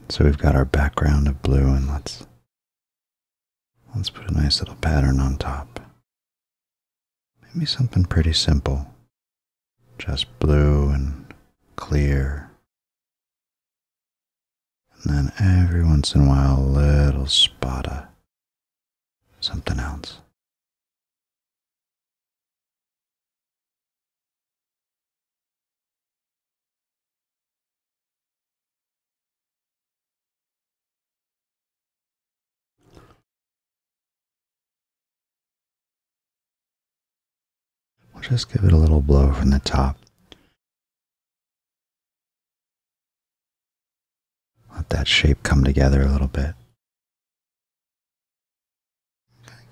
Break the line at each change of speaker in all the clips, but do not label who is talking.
So we've got our background of blue, and let's put a nice little pattern on top. Maybe something pretty simple. Just blue and clear. And then every once in a while, a little spot of something else. We'll just give it a little blow from the top. Let that shape come together a little bit.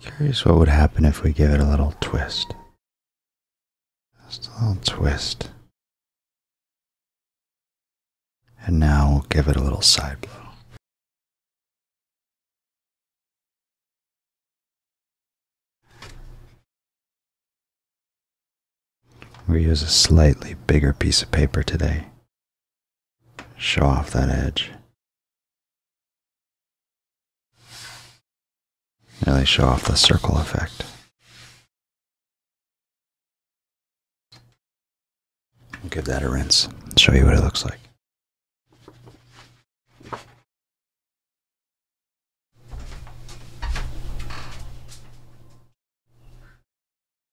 Curious what would happen if we give it a little twist. Just a little twist. And now we'll give it a little side blow. We use a slightly bigger piece of paper today. Show off that edge. Really show off the circle effect. I'll give that a rinse. Show you what it looks like.